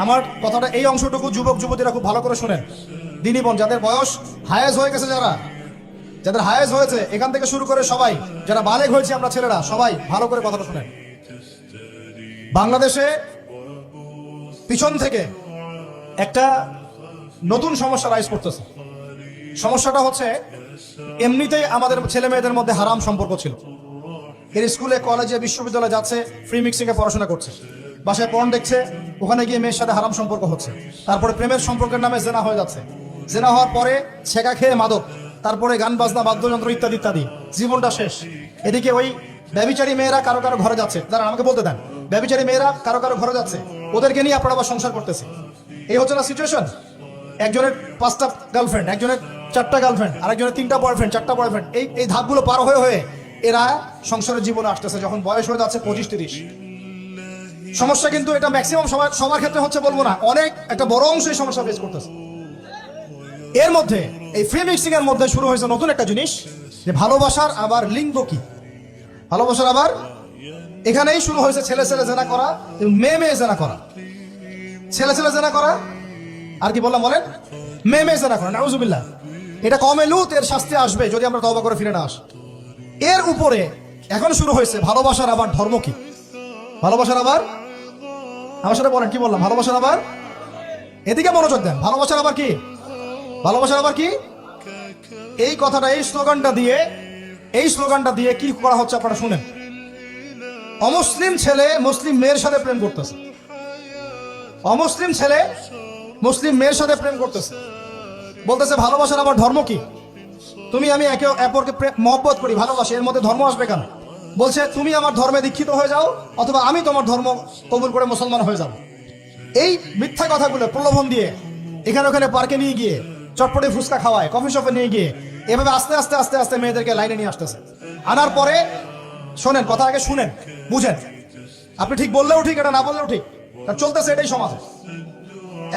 আমার কথাটা এই অংশটুকু যুবক যুবতীরা খুব ভালো করে শোনেন। দিনী বোন, যাদের বয়স হায়েজ হয়ে গেছে, যাদের হায়েজ হয়েছে, এখান থেকে শুরু করে সবাই যারা বালেগ হয়েছে আমরা ছেলেরা, সবাই ভালো করে কথাটা শোনেন। বাংলাদেশে পিছন থেকে একটা নতুন সমস্যা রাইজ করতেছে। সমস্যাটা হচ্ছে, এমনিতেই আমাদের ছেলে মেয়েদের মধ্যে হারাম সম্পর্ক ছিল। এর স্কুলে কলেজে বিশ্ববিদ্যালয়ে যাচ্ছে, ফ্রি মিক্সিং এ পড়াশোনা করছে, বাসায় পর্ন দেখছে, ওখানে গিয়ে মেয়ের সাথে হারাম সম্পর্ক হচ্ছে, তারপরে প্রেমের সম্পর্কের নামে জেনা হয়ে যাচ্ছে, জেনা হওয়ার পরে ছেঁকা খেয়ে মাদক, তারপরে গান বাজনা বাদ্যযন্ত্র ইত্যাদি ইত্যাদি, জীবনটা শেষ। এদিকে ওই ব্যভিচারী মেয়েরা কারো কারো ঘরে যাচ্ছে, তারা আমাকে বলতে দেন, ব্যভিচারী মেয়েরা কারো কারো ঘরে যাচ্ছে, ওদেরকে নিয়ে আপনারা আবার সংসার করতেছে। এই হচ্ছে না সিচুয়েশন? একজনের 5টা গার্লফ্রেন্ড, একজনের 4টা গার্লফ্রেন্ড, আরেকজনের 3টা বয়ফ্রেন্ড, 4টা বয়ফ্রেন্ড, এই ধাপগুলো পার হয়ে হয়ে এরা সংসারের জীবনে আসতেছে যখন বয়স হয়ে যাচ্ছে 25-30। সমস্যা কিন্তু এটা ম্যাক্সিমাম সবার ক্ষেত্রে হচ্ছে বলবো না, অনেক একটা বড় অংশ এই সমস্যা ফেস করতেছে। এর মধ্যে এই ফ্রি মিক্সিং এর মধ্যে শুরু হয়েছে নতুন একটা জিনিস, যে ভালোবাসার আবার লিঙ্গ কি, ভালোবাসার আবার এখানেই শুরু হয়েছে ছেলে ছেলে জেনা করা এবং মেয়ে মেয়ে জেনা করা, ছেলে ছেলে জেনা করা, আর কি বললাম বলেন, মেয়ে মেয়ে জেনা করা। নাউজুবিল্লাহ। এটা কমে লুত, এর শাস্তি আসবে যদি আমরা তওবা করে ফিরে না আসি। এর উপরে এখন শুরু হয়েছে ভালোবাসার আবার ধর্ম কি, ভালোবাসার আবার, আমার সাথে বলেন কি বললাম, ভালোবাসার আবার, এদিকে মনোযোগ দেন, ভালোবাসার আবার কি, ভালোবাসার আবার কি, এই কথাটা, এই স্লোগানটা দিয়ে কি করা হচ্ছে আপনারা শুনেন। অমুসলিম ছেলে মুসলিম মেয়ের সাথে প্রেম করতেছে, অমুসলিম ছেলে মুসলিম মেয়ের সাথে প্রেম করতেছে, বলতেছে ভালোবাসার আবার ধর্ম কি, তুমি আমি একে অপরকে মহব্বত করি, ভালোবাসি, এর মধ্যে ধর্ম আসবে কেন? বলছে তুমি আমার ধর্মে দীক্ষিত হয়ে যাও, অথবা আমি তোমার ধর্ম কবুল করে মুসলমান হয়ে যাব। এই মিথ্যা কথাগুলো প্রলোভন দিয়ে এখানে ওখানে পার্কে নিয়ে গিয়ে, চটপটে ফুচকা খাওয়ায়, কফি শপে নিয়ে গিয়ে, এভাবে আস্তে আস্তে আস্তে আস্তে মেয়েদেরকে লাইনে নিয়ে আসতেছে। আনার পরে শোনেন, কথা আগে শুনেন, বুঝেন। আপনি ঠিক বললেও ঠিক, এটা না বললেও ঠিক, চলতেছে এটাই সমাজে।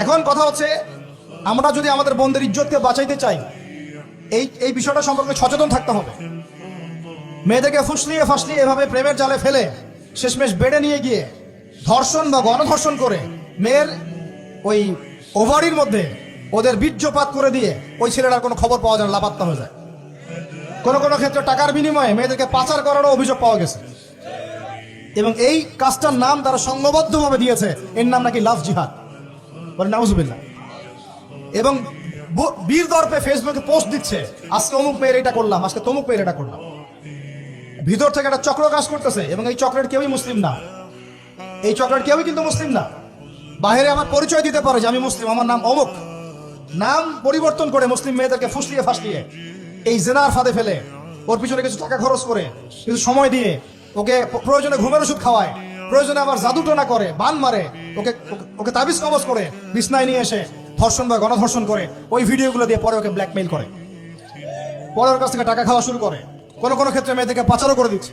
এখন কথা হচ্ছে, আমরা যদি আমাদের বোনদের ইজ্জতকে বাঁচাইতে চাই, এই বিষয়টা সম্পর্কে সচেতন থাকতে হবে। মেয়েদেরকে ফুসলিয়ে ফাসলিয়ে এভাবে প্রেমের জালে ফেলে শেষমেশ বেড়ে নিয়ে গিয়ে ধর্ষণ বা গণধর্ষণ করে মেয়ের ওই ওভারির মধ্যে ওদের বীর্যপাত করে দিয়ে ওই ছেলেটার কোনো খবর পাওয়া যায় না, লাপাত্তা হয়ে যায়। কোনো কোনো ক্ষেত্রে টাকার বিনিময়ে মেয়েদেরকে পাচার করারও অভিযোগ পাওয়া গেছে। এবং এই কাজটার নাম তারা সংঘবদ্ধভাবে দিয়েছে, এর নাম নাকি লাভ জিহাদ, বলে নাউজুবিল্লাহ। এবং বীর দর্পে ফেসবুকে পোস্ট দিচ্ছে, আজকে অমুক মেয়ের এটা করলাম, আজকে তমুক মেয়ের এটা করলাম। ভিতর থেকে একটা চক্র কাজ করতেছে, এবং এই চক্রের কেউই মুসলিম না, এই চক্রের কেউই কিন্তু মুসলিম না। বাহিরে আমার পরিচয় দিতে পারে যে আমি মুসলিম, আমার নাম অমুক, নাম পরিবর্তন করে মুসলিম মেয়েদেরকে ফুসলিয়ে ফাসলিয়ে এই জেনার ফাঁদে ফেলে ওর পিছনে কিছু টাকা খরচ করে, কিছু সময় দিয়ে ওকে প্রয়োজনে ঘুমের ওষুধ খাওয়ায়, প্রয়োজনে আবার জাদুটোনা করে, বান মারে, ওকে ওকে তাবিজ কবজ করে বিছনায় নিয়ে এসে ধর্ষণ বা গণধর্ষণ করে, ওই ভিডিওগুলো দিয়ে পরে ওকে ব্ল্যাকমেইল করে, পরে ওর কাছ থেকে টাকা খাওয়া শুরু করে, কোনো কোনো ক্ষেত্রে মেয়েদেরকে পাচারও করে দিচ্ছে।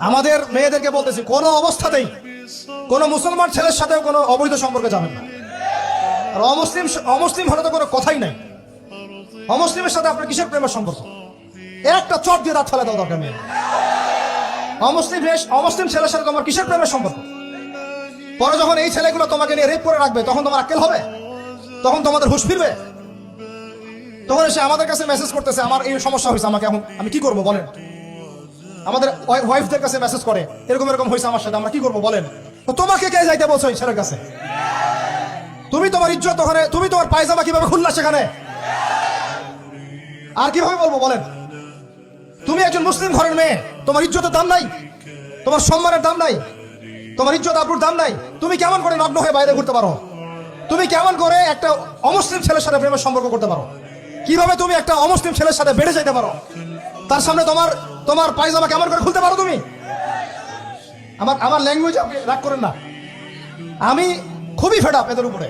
আমাদের মেয়েদেরকে বলতেছি, কোনো অবস্থাতেই কোনো মুসলমান ছেলের সাথেও কোনো অবৈধ সম্পর্কে যাবেন না। আর অমুসলিম হলে তো কোনো কথাই নাই। অমুসলিমের সাথে আপনার কিসের প্রেমের সম্পর্ক? একটা চট দিয়ে দাঁত ফেলে দেওয়া দরকার নেই। অমুসলিম ছেলের সাথে তোমার কিসের প্রেমের সম্পর্ক? পরে যখন এই ছেলেগুলো তোমাকে নিয়ে রেপ করে রাখবে, তখন তোমার আক্কেল হবে? তখন তোমাদের হুঁশ ফিরবে? তখন এসে আমাদের কাছে মেসেজ করতেছে, আমার এই সমস্যা হয়েছে, আমাকে এখন আমি কি করবো বলেন? আমাদের ওয়াইফদের কাছে মেসেজ করে, এরকম এরকম হয়েছে আমার সাথে, আমরা কি করবো বলেন? তো তোমাকে কে যাইতে বলছো এই ছেলের কাছে? তুমি তোমার ইজ্জত ওখানে, তুমি তোমার পায়জামা কিভাবে খুললা সেখানে, আর কিভাবে বলবো বলেন? তুমি একজন মুসলিম ঘরের মেয়ে, তোমার ইজ্জতের দাম নাই, তোমার সম্মানের দাম নাই, তোমার ইজ্জত আবরুর দাম নাই। তুমি কেমন করে নগ্ন হয়ে বাইরে ঘুরতে পারো? তুমি কেমন করে একটা অমুসলিম ছেলের সাথে প্রেমের সম্পর্ক করতে পারো? কিভাবে তুমি একটা অমুসলিম ছেলের সাথে বেড়ে যেতে পারো? তার সামনে তোমার পায়জামা কেমন করে খুলতে পারো তুমি? আমার ল্যাঙ্গুয়েজ আপনি রাগ করেন না, আমি খুবই ফেড আপ এদের উপরে।